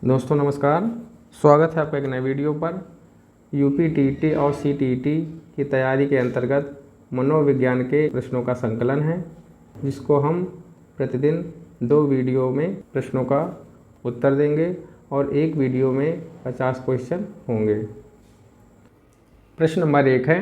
दोस्तों नमस्कार, स्वागत है आपका एक नए वीडियो पर। यूपी टीईटी और सीटीईटी की तैयारी के अंतर्गत मनोविज्ञान के प्रश्नों का संकलन है, जिसको हम प्रतिदिन 2 वीडियो में प्रश्नों का उत्तर देंगे और एक वीडियो में 50 क्वेश्चन होंगे। प्रश्न नंबर 1 है,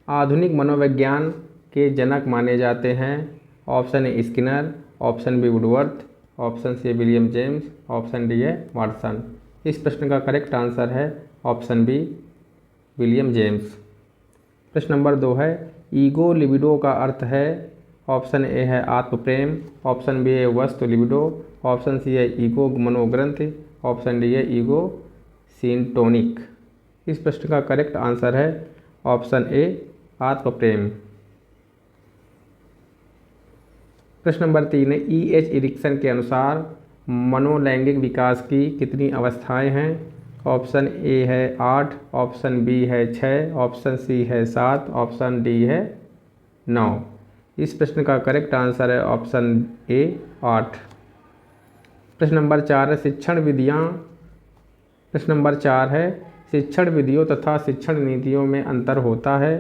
आधुनिक मनोविज्ञान के जनक माने जाते हैं। Option A Skinner, option B Woodworth, option C William James, option D है वाटसन। इस प्रश्न का करेक्ट आंसर है ऑप्शन बी विलियम जेम्स। प्रश्न नंबर 2 है, ईगो लिबिडो का अर्थ है। ऑप्शन ए है आत्मप्रेम, ऑप्शन बी है वस्तु लिबिडो, ऑप्शन सी है ईगो मनोग्रंथि, ऑप्शन डी है ईगो सिंटोनिक। इस प्रश्न का करेक्ट आंसर है ऑप्शन ए आत्मप्रेम। प्रश्न नंबर 3 है, E.H. इरिक्सन के अनुसार मनोलैंगिक विकास की कितनी अवस्थाएं हैं। ऑप्शन ए है 8, ऑप्शन बी है 6, ऑप्शन सी है 7, ऑप्शन डी है 9। इस प्रश्न का करेक्ट आंसर है ऑप्शन ए 8। प्रश्न नंबर 4 है, शिक्षण विधियाँ। प्रश्न नंबर 4 है, शिक्षण विधियों तथा शिक्षण नीतियों में अंतर होता है।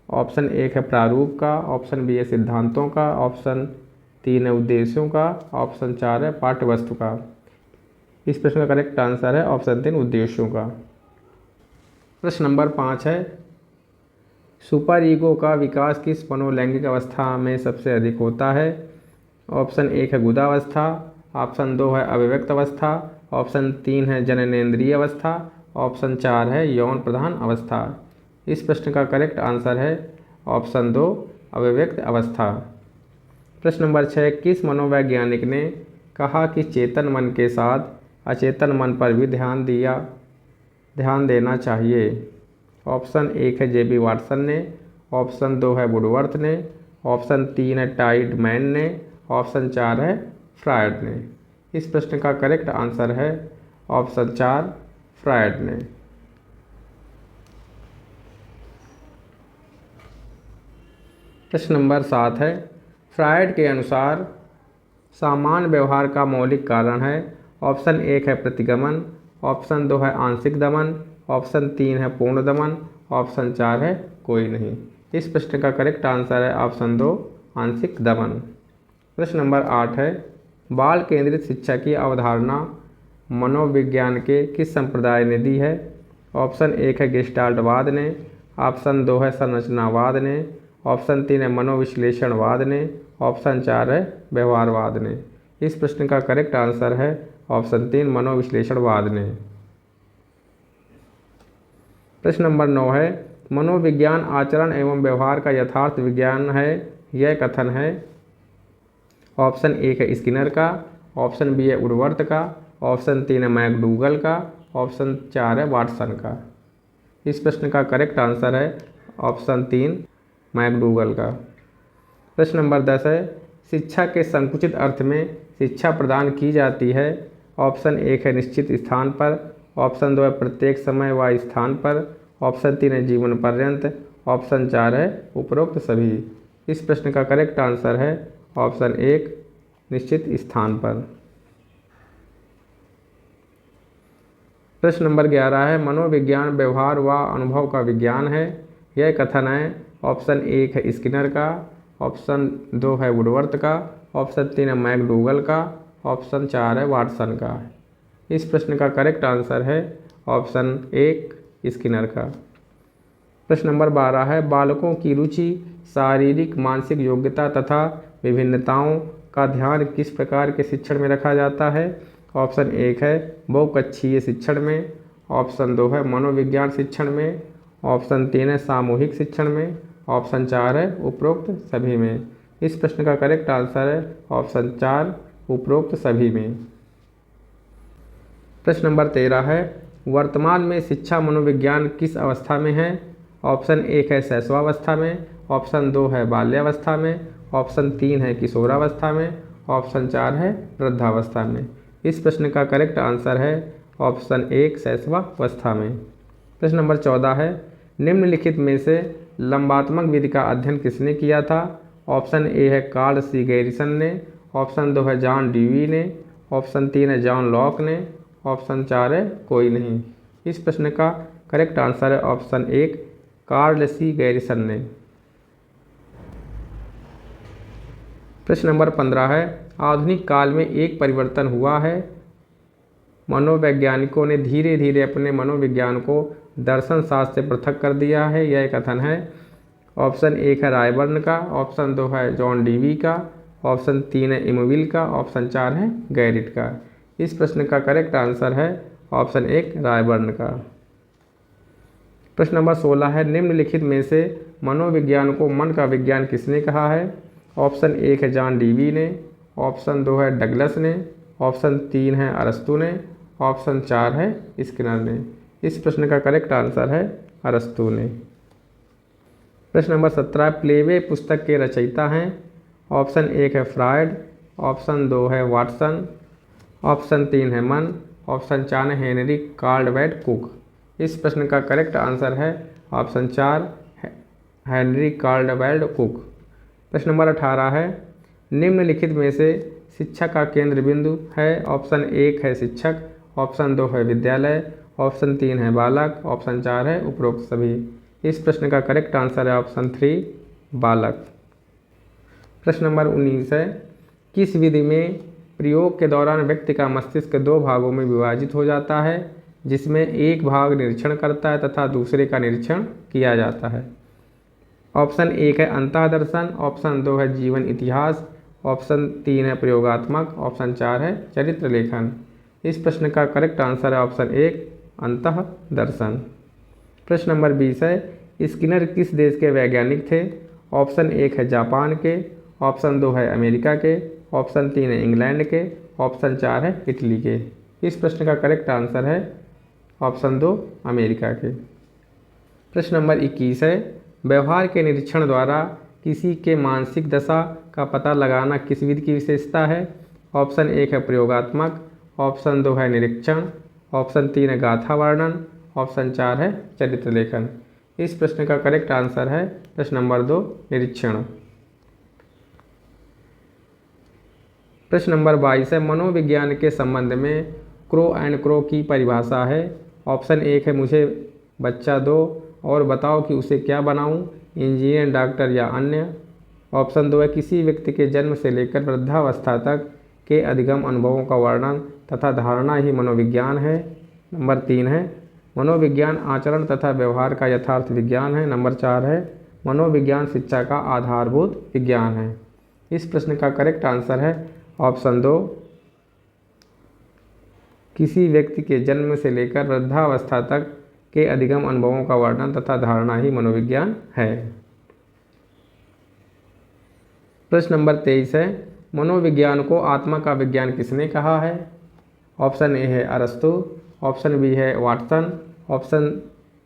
ऑप्शन 1 है प्रारूप का, ऑप्शन बी है सिद्धांतों का, ऑप्शन 3 है उद्देश्यों का, ऑप्शन 4 है पाठ्यवस्तु का। इस प्रश्न का करेक्ट आंसर है ऑप्शन 3 उद्देश्यों का। प्रश्न नंबर 5 है, सुपर ईगो का विकास किस मनोलैंगिक अवस्था में सबसे अधिक होता है। ऑप्शन 1 है गुदावस्था, ऑप्शन 2 है अभिव्यक्त अवस्था, ऑप्शन 3 है जननेंद्रिय अवस्था, ऑप्शन 4 है यौन प्रधान अवस्था। इस प्रश्न का करेक्ट आंसर है ऑप्शन 2 अभिव्यक्त अवस्था। प्रश्न नंबर 6, किस मनोवैज्ञानिक ने कहा कि चेतन मन के साथ अचेतन मन पर भी ध्यान देना चाहिए। ऑप्शन 1 है J.B. वाटसन ने, ऑप्शन 2 है वुडवर्थ ने, ऑप्शन 3 है टाइडमैन ने, ऑप्शन 4 है फ्रायड ने। इस प्रश्न का करेक्ट आंसर है ऑप्शन 4 फ्रायड ने। प्रश्न नंबर 7 है, फ्रायड के अनुसार सामान्य व्यवहार का मौलिक कारण है। ऑप्शन 1 है प्रतिगमन, ऑप्शन 2 है आंशिक दमन, ऑप्शन 3 है पूर्ण दमन, ऑप्शन 4 है कोई नहीं। इस प्रश्न का करेक्ट आंसर है ऑप्शन 2 आंशिक दमन। प्रश्न नंबर 8 है, बाल केंद्रित शिक्षा की अवधारणा मनोविज्ञान के किस संप्रदाय ने दी है। ऑप्शन 1 है गेस्टाल्टवाद ने, ऑप्शन 2 है संरचनावाद ने, ऑप्शन 3 है मनोविश्लेषणवाद ने, ऑप्शन 4 है व्यवहारवाद ने। इस प्रश्न का करेक्ट आंसर है ऑप्शन 3 मनोविश्लेषणवाद ने। प्रश्न नंबर 9 है, मनोविज्ञान आचरण एवं व्यवहार का यथार्थ विज्ञान है। यह कथन है। ऑप्शन 1 है स्किनर का, ऑप्शन बी है वुडवर्थ का, ऑप्शन 3 है मैकडूगल का, ऑप्शन 4 है वाटसन का। इस प्रश्न का करेक्ट आंसर है ऑप्शन 3 मैकडूगल का। प्रश्न नंबर 10 है, शिक्षा के संकुचित अर्थ में शिक्षा प्रदान की जाती है। ऑप्शन 1 है निश्चित स्थान पर, ऑप्शन 2 है प्रत्येक समय व स्थान पर, ऑप्शन 3 है जीवन पर्यंत, ऑप्शन 4 है उपरोक्त सभी। इस प्रश्न का करेक्ट आंसर है ऑप्शन 1 निश्चित स्थान पर। प्रश्न नंबर 11 है, मनोविज्ञान व्यवहार व अनुभव का विज्ञान है। यह कथन है। ऑप्शन 1 है स्किनर का, ऑप्शन 2 है वुडवर्थ का, ऑप्शन 3 है मैकडूगल का, ऑप्शन 4 है वाटसन का। इस प्रश्न का करेक्ट आंसर है ऑप्शन 1 स्किनर का। प्रश्न नंबर 12 है, बालकों की रुचि, शारीरिक मानसिक योग्यता तथा विभिन्नताओं का ध्यान किस प्रकार के शिक्षण में रखा जाता है। ऑप्शन 1 है बहुकक्षीय शिक्षण में, ऑप्शन 2 है मनोविज्ञान शिक्षण में, ऑप्शन 3 है सामूहिक शिक्षण में, ऑप्शन 4 है उपरोक्त सभी में। इस प्रश्न का करेक्ट आंसर है ऑप्शन 4 उपरोक्त सभी में। प्रश्न नंबर 13 है, वर्तमान में शिक्षा मनोविज्ञान किस अवस्था में है। ऑप्शन 1 है शैशवावस्था में, ऑप्शन 2 है बाल्यावस्था में, ऑप्शन 3 है किशोरावस्था में, ऑप्शन 4 है वृद्धावस्था में। इस प्रश्न का करेक्ट आंसर है ऑप्शन 1 शैशवावस्था में। प्रश्न नंबर 14 है, निम्नलिखित में से लंबात्मक विधि का अध्ययन किसने किया था। ऑप्शन ए है कार्ल सी गैरिसन ने, ऑप्शन 2 है जॉन ड्यूई ने, ऑप्शन 3 है जॉन लॉक ने, ऑप्शन 4 है कोई नहीं। इस प्रश्न का करेक्ट आंसर है ऑप्शन 1 कार्ल सी गैरिसन ने। प्रश्न नंबर 15 है आधुनिक काल में एक परिवर्तन हुआ है। मनोवैज्ञानिकों ने धीरे धीरे अपने मनोविज्ञान को दर्शन शास्त्र से पृथक कर दिया है। यह कथन है। ऑप्शन 1 है रायबर्न का, ऑप्शन 2 है जॉन डीवी का, ऑप्शन 3 है इमोविल का, ऑप्शन 4 है गैरिट का। इस प्रश्न का करेक्ट आंसर है ऑप्शन 1 रायबर्न का। प्रश्न नंबर 16 है निम्नलिखित में से मनोविज्ञान को मन का विज्ञान किसने कहा है। ऑप्शन 1 है जॉन डीवी ने, ऑप्शन 2 है डगलस ने, ऑप्शन 3 है अरस्तु ने, ऑप्शन 4 है स्किनर ने। इस प्रश्न का करेक्ट आंसर है अरस्तु ने। प्रश्न नंबर 17 प्लेवे पुस्तक के रचयिता हैं। ऑप्शन 1 है फ्रायड, ऑप्शन 2 है वाटसन, ऑप्शन 3 है मन, ऑप्शन 4 है हेनरी कार्लवेट कुक। इस प्रश्न का करेक्ट आंसर है ऑप्शन 4 हेनरी कार्लवेट कुक। प्रश्न नंबर 18 है निम्नलिखित में से शिक्षा का केंद्र बिंदु है। ऑप्शन 1 है शिक्षक, ऑप्शन 2 है विद्यालय, ऑप्शन 3 है बालक, ऑप्शन 4 है उपरोक्त सभी। इस प्रश्न का करेक्ट आंसर है ऑप्शन 3 बालक। प्रश्न नंबर 19 है किस विधि में प्रयोग के दौरान व्यक्ति का मस्तिष्क दो भागों में विभाजित हो जाता है, जिसमें एक भाग निरीक्षण करता है तथा दूसरे का निरीक्षण किया जाता है। ऑप्शन 1 है अंतःदर्शन, ऑप्शन 2 है जीवन इतिहास, ऑप्शन 3 है प्रयोगात्मक, ऑप्शन 4 है चरित्र लेखन। इस प्रश्न का करेक्ट आंसर है ऑप्शन 1 अंतःदर्शन। प्रश्न नंबर 20 है स्किनर किस देश के वैज्ञानिक थे। ऑप्शन 1 है जापान के, ऑप्शन 2 है अमेरिका के, ऑप्शन 3 है इंग्लैंड के, ऑप्शन 4 है इटली के। इस प्रश्न का करेक्ट आंसर है ऑप्शन 2 अमेरिका के। प्रश्न नंबर 21 है व्यवहार के निरीक्षण द्वारा किसी के मानसिक दशा का पता लगाना किस विधि की विशेषता है। ऑप्शन 1 है प्रयोगात्मक, ऑप्शन 2 है निरीक्षण, ऑप्शन 3 है गाथा वर्णन, ऑप्शन 4 है चरित्र लेखन। इस प्रश्न का करेक्ट आंसर है प्रश्न नंबर 2 निरीक्षण। प्रश्न नंबर 22 है मनोविज्ञान के संबंध में क्रो एंड क्रो की परिभाषा है। ऑप्शन 1 है मुझे बच्चा दो और बताओ कि उसे क्या बनाऊं, इंजीनियर, डॉक्टर या अन्य। ऑप्शन 2 है किसी व्यक्ति के जन्म से लेकर वृद्धावस्था तक के अधिगम अनुभवों का वर्णन तथा धारणा ही मनोविज्ञान है। नंबर 3 है मनोविज्ञान आचरण तथा व्यवहार का यथार्थ विज्ञान है। नंबर 4 है मनोविज्ञान शिक्षा का आधारभूत विज्ञान है। इस प्रश्न का करेक्ट आंसर है ऑप्शन 2 किसी व्यक्ति के जन्म से लेकर वृद्धावस्था तक के अधिगम अनुभवों का वर्णन तथा धारणा ही मनोविज्ञान है। प्रश्न नंबर 23 है मनोविज्ञान को आत्मा का विज्ञान किसने कहा है। ऑप्शन ए है अरस्तु, ऑप्शन बी है वाटसन, ऑप्शन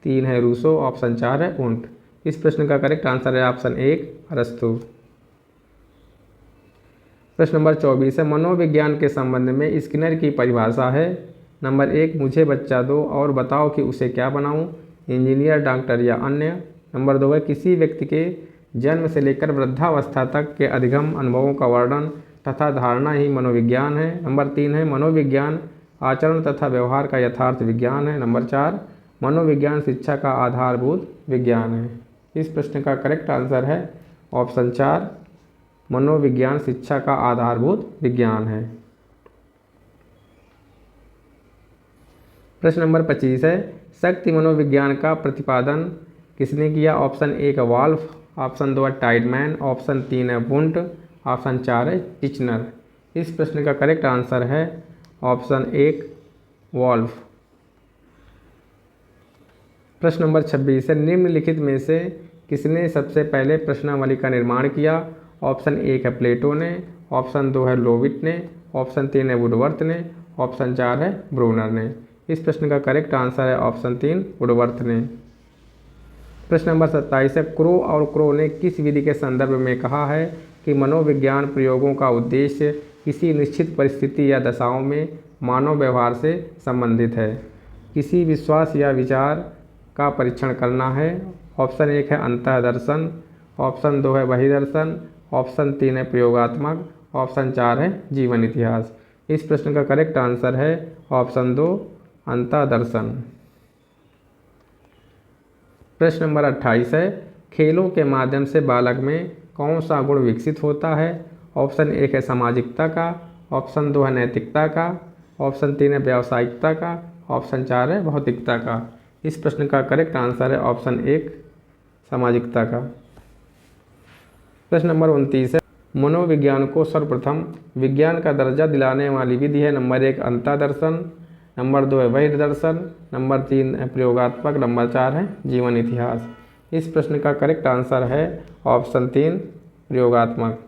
3 है रूसो, ऑप्शन 4 है उंट। इस प्रश्न का करेक्ट आंसर है ऑप्शन 1 अरस्तु। प्रश्न नंबर 24 है मनोविज्ञान के संबंध में स्किनर की परिभाषा है। नंबर 1 मुझे बच्चा दो और बताओ कि उसे क्या बनाऊं, इंजीनियर, डॉक्टर या अन्य। नंबर 2 है किसी व्यक्ति के जन्म से लेकर वृद्धावस्था तक के अधिगम अनुभवों का वर्णन तथा धारणा ही मनोविज्ञान है। नंबर 3 है मनोविज्ञान आचरण तथा व्यवहार का यथार्थ विज्ञान है। नंबर 4 मनोविज्ञान शिक्षा का आधारभूत विज्ञान है। इस प्रश्न का करेक्ट आंसर है ऑप्शन 4 मनोविज्ञान शिक्षा का आधारभूत विज्ञान है। प्रश्न नंबर 25 है शक्ति मनोविज्ञान का प्रतिपादन किसने किया। ऑप्शन 1 है वॉल्फ, ऑप्शन 2 है टाइडमैन, ऑप्शन 3 है वुंट, ऑप्शन 4 है टिचनर। इस प्रश्न का करेक्ट आंसर है ऑप्शन 1 वॉल्फ। प्रश्न नंबर 26 है निम्नलिखित में से किसने सबसे पहले प्रश्नावली का निर्माण किया। ऑप्शन 1 है प्लेटो ने, ऑप्शन 2 है लोविट ने, ऑप्शन 3 है वुडवर्थ ने, ऑप्शन 4 है ब्रूनर ने। इस प्रश्न का करेक्ट आंसर है ऑप्शन 3 वुडवर्थ ने। प्रश्न नंबर 27 है क्रो और क्रो ने किस विधि के संदर्भ में कहा है कि मनोविज्ञान प्रयोगों का उद्देश्य किसी निश्चित परिस्थिति या दशाओं में मानव व्यवहार से संबंधित है। किसी विश्वास या विचार का परीक्षण करना है। ऑप्शन 1 है अंतःदर्शन, ऑप्शन 2 है बहिर्दर्शन, ऑप्शन 3 है प्रयोगात्मक, ऑप्शन 4 है जीवन इतिहास। इस प्रश्न का करेक्ट आंसर है ऑप्शन 2 अंतःदर्शन। प्रश्न नंबर 28 है, खेलों के माध्यम से बालक में कौन सा गुण विकसित होता है? ऑप्शन 1 है सामाजिकता का, ऑप्शन 2 है नैतिकता का, ऑप्शन 3 है व्यावसायिकता का, ऑप्शन 4 है भौतिकता का। इस प्रश्न का करेक्ट आंसर है ऑप्शन 1 सामाजिकता का। प्रश्न नंबर 29 है, मनोविज्ञान को सर्वप्रथम विज्ञान का दर्जा दिलाने वाली विधि है? नंबर 1 अंतःदर्शन, नंबर 2 है बहिर्दर्शन, नंबर 3 है प्रयोगात्मक, नंबर 4 है जीवन इतिहास। इस प्रश्न का करेक्ट आंसर है ऑप्शन 3 प्रयोगात्मक।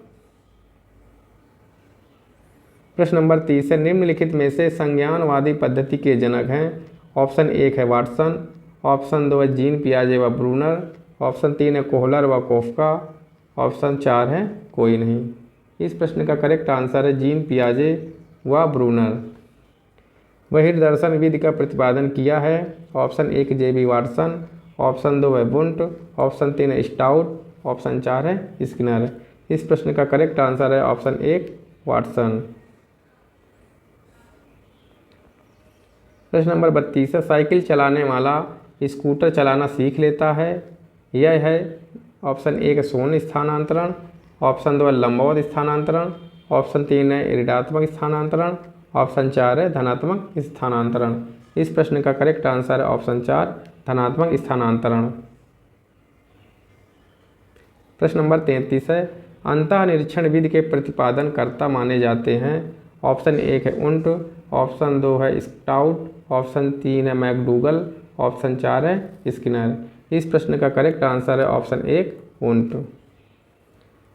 प्रश्न नंबर 30 है, निम्नलिखित में से संज्ञानवादी पद्धति के जनक हैं? ऑप्शन 1 है वाटसन, ऑप्शन 2 है जीन पियाजे व ब्रूनर, ऑप्शन 3 है कोहलर व कोफका, ऑप्शन 4 है कोई नहीं। इस प्रश्न का करेक्ट आंसर है जीन पियाजे व ब्रूनर। बहिर्दर्शन विधि का प्रतिपादन किया है? ऑप्शन 1 जेबी वाटसन, ऑप्शन 2 है बुंट, ऑप्शन 3 है स्टाउट, ऑप्शन 4 है स्किनर। इस प्रश्न का करेक्ट आंसर है ऑप्शन 1 वाटसन। प्रश्न नंबर 32 है, साइकिल चलाने वाला स्कूटर चलाना सीख लेता है? यह है ऑप्शन 1 है शून्य स्थानांतरण, ऑप्शन 2 है लंबवत स्थानांतरण, ऑप्शन 3 है ऋणात्मक स्थानांतरण, ऑप्शन 4 है धनात्मक स्थानांतरण। इस प्रश्न का करेक्ट आंसर है ऑप्शन 4 धनात्मक स्थानांतरण। प्रश्न नंबर 33 है, अंतःनिरीक्षण विधि के प्रतिपादन कर्ता माने जाते हैं? ऑप्शन 1 है उंट, ऑप्शन 2 है स्टाउट, ऑप्शन 3 है मैकडूगल, ऑप्शन 4 है स्किनर। इस प्रश्न का करेक्ट आंसर है ऑप्शन 1 उंट।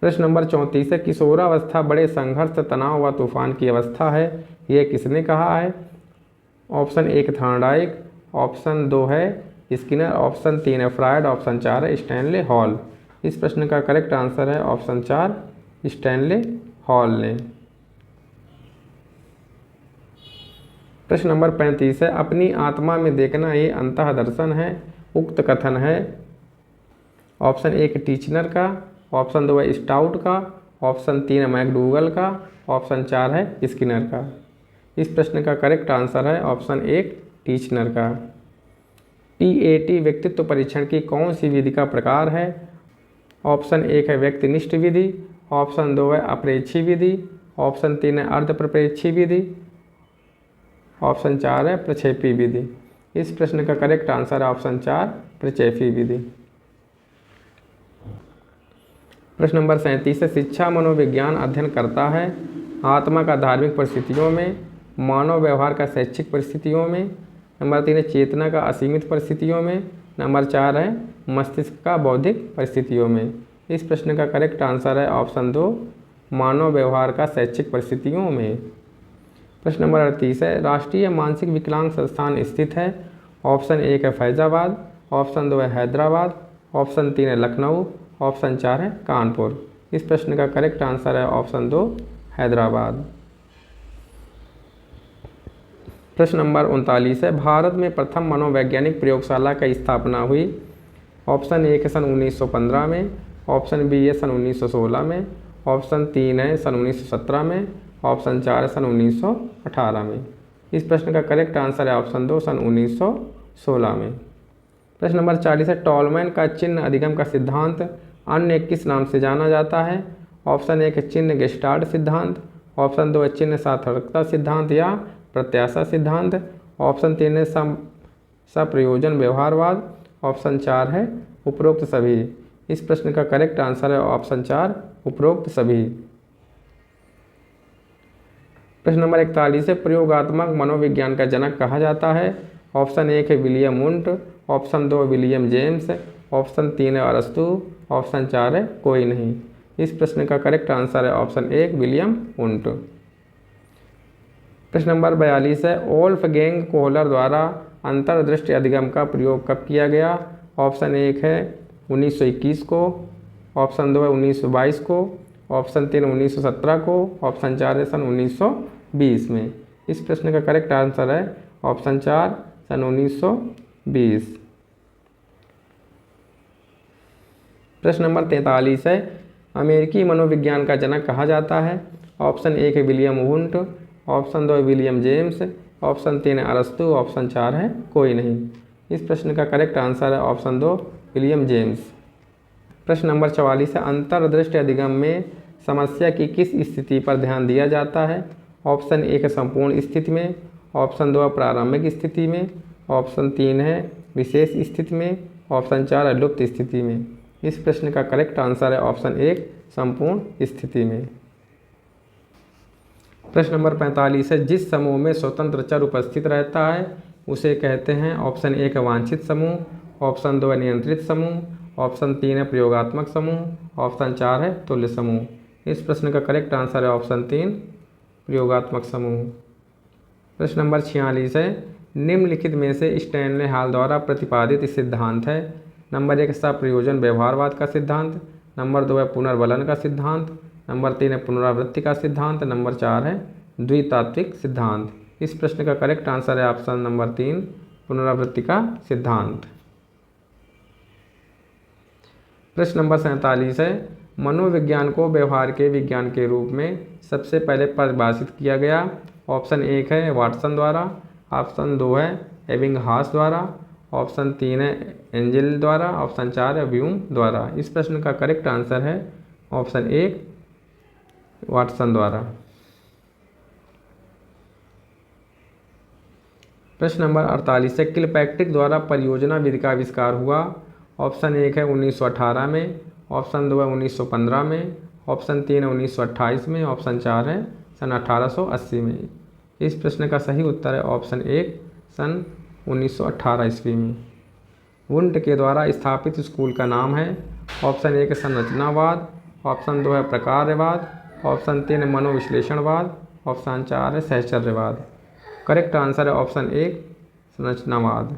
प्रश्न नंबर 34 है, किशोरावस्था बड़े संघर्ष तनाव व तूफान की अवस्था है, यह किसने कहा है? ऑप्शन 1 थॉर्नडाइक, ऑप्शन 2 है स्किनर, ऑप्शन 3 है फ्रायड, ऑप्शन 4 है स्टैनले हॉल। इस प्रश्न का करेक्ट आंसर है ऑप्शन 4 स्टैनले हॉल ने। प्रश्न नंबर 35 है, अपनी आत्मा में देखना ये अंतःदर्शन है, उक्त कथन है? ऑप्शन 1 टीचनर का, ऑप्शन 2 है स्टाउट का, ऑप्शन 3 है मैकडूगल का, ऑप्शन 4 है स्किनर का। इस प्रश्न का करेक्ट आंसर है ऑप्शन 1 टीचनर का। TAT व्यक्तित्व परीक्षण की कौन सी विधि का प्रकार है? ऑप्शन 1 है व्यक्तिनिष्ठ विधि, ऑप्शन 2 है अप्रेक्षी विधि, ऑप्शन 3 है अर्धप्रप्रेक्षी विधि, ऑप्शन 4 है प्रक्षेपी विधि। इस प्रश्न का करेक्ट आंसर है ऑप्शन 4 प्रक्षेपी विधि। प्रश्न नंबर 37 है, शिक्षा मनोविज्ञान अध्ययन करता है? आत्मा का धार्मिक परिस्थितियों में, मानव व्यवहार का शैक्षिक परिस्थितियों में, नंबर 3 है चेतना का असीमित परिस्थितियों में, नंबर 4 है मस्तिष्क का बौद्धिक परिस्थितियों में। इस प्रश्न का करेक्ट आंसर है ऑप्शन 2 मानव व्यवहार का शैक्षिक परिस्थितियों में। प्रश्न नंबर 38 है, राष्ट्रीय मानसिक विकलांग संस्थान स्थित है? ऑप्शन 1 है फैजाबाद, ऑप्शन 2 है हैदराबाद, ऑप्शन 3 है लखनऊ, ऑप्शन 4 है कानपुर। इस प्रश्न का करेक्ट आंसर है ऑप्शन 2 हैदराबाद। प्रश्न नंबर 39 है, भारत में प्रथम मनोवैज्ञानिक प्रयोगशाला की स्थापना हुई? ऑप्शन 1 है सन 1915 में, ऑप्शन बी है सन 1916 में, ऑप्शन 3 है सन 1917 में, ऑप्शन 4 है सन 1918 में। इस प्रश्न का करेक्ट आंसर है ऑप्शन 2 सन 1916 में। प्रश्न नंबर 40 है, टॉलमैन का चिन्ह अधिगम का सिद्धांत अन्य किस नाम से जाना जाता है? ऑप्शन 1 है चिन्ह गेस्टाल्ट सिद्धांत, ऑप्शन 2 है चिन्ह सार्थकता सिद्धांत या प्रत्याशा सिद्धांत, ऑप्शन 3 है सप्रयोजन व्यवहारवाद, ऑप्शन 4 है उपरोक्त सभी। इस प्रश्न का करेक्ट आंसर है ऑप्शन 4 उपरोक्त सभी। प्रश्न नंबर 41 है, प्रयोगात्मक मनोविज्ञान का जनक कहा जाता है? ऑप्शन 1 है William Wundt, option 2 William James, option 3 है अरस्तु, ऑप्शन 4 है कोई नहीं। इस प्रश्न का करेक्ट आंसर है ऑप्शन 1 विलियम वुंट। प्रश्न नंबर 42 है, वोल्फगैंग कोहलर द्वारा अंतर्दृष्टि अधिगम का प्रयोग कब किया गया? ऑप्शन 1 है 1921 को, ऑप्शन 2 है 1922 को, ऑप्शन 3 1917 को, ऑप्शन 4 है सन 1920 में। इस प्रश्न का करेक्ट आंसर है ऑप्शन 4 सन 1920। प्रश्न नंबर 43 है, अमेरिकी मनोविज्ञान का जनक कहा जाता है? ऑप्शन 1 है विलियम वुंट, ऑप्शन 2 है विलियम जेम्स, ऑप्शन 3 है अरस्तु, ऑप्शन 4 है कोई नहीं। इस प्रश्न का करेक्ट आंसर है ऑप्शन 2 विलियम जेम्स। प्रश्न नंबर 44 है अंतर्दृष्टि अधिगम में समस्या की किस स्थिति पर ध्यान दिया जाता है? ऑप्शन 1 है संपूर्ण स्थिति में, ऑप्शन 2 है प्रारंभिक स्थिति में, ऑप्शन 3 है विशेष स्थिति में, ऑप्शन 4 है लुप्त स्थिति में। इस प्रश्न का करेक्ट आंसर है ऑप्शन 1 संपूर्ण स्थिति में। प्रश्न नंबर 45 है जिस समूह में स्वतंत्र चर उपस्थित रहता है उसे कहते हैं? ऑप्शन 1 है वांछित समूह, ऑप्शन 2 है नियंत्रित समूह, ऑप्शन 3 है प्रयोगात्मक समूह, ऑप्शन 4 है तुल्य समूह। इस प्रश्न का करेक्ट आंसर है ऑप्शन 3 प्रयोगात्मक समूह। प्रश्न नंबर 46 है निम्नलिखित में से स्टैनले हॉल द्वारा प्रतिपादित सिद्धांत है? नंबर 1 सप्रयोजन व्यवहारवाद का सिद्धांत, नंबर 2 है पुनर्वलन का सिद्धांत, नंबर 3 है पुनरावृत्ति का सिद्धांत, नंबर 4 है द्वितात्विक सिद्धांत। इस प्रश्न का करेक्ट आंसर है ऑप्शन नंबर 3 पुनरावृत्ति का सिद्धांत। प्रश्न नंबर 47 है मनोविज्ञान को व्यवहार के विज्ञान के रूप में सबसे पहले परिभाषित किया गया? ऑप्शन 1 है वाटसन द्वारा, ऑप्शन 2 है एबिंगहास द्वारा, ऑप्शन 3 है एंजेल द्वारा, ऑप्शन 4 है ब्यूम द्वारा। इस प्रश्न का करेक्ट आंसर है ऑप्शन 1 वाटसन द्वारा। प्रश्न नंबर 48 है किलपैट्रिक द्वारा परियोजना विधि का आविष्कार हुआ? ऑप्शन 1 है 1918 में, ऑप्शन 2 है 1915 में, ऑप्शन 3 है 1928 में, ऑप्शन 4 है सन 1880 में। इस प्रश्न का सही उत्तर है ऑप्शन 1 सन 1918 ईस्वी में। वुंट के द्वारा स्थापित स्कूल का नाम है? ऑप्शन 1 है संरचनावाद, ऑप्शन 2 है प्रकारवाद, ऑप्शन 3 है मनोविश्लेषणवाद, ऑप्शन 4 है सहचर्यवाद। करेक्ट आंसर है ऑप्शन 1 संरचनावाद।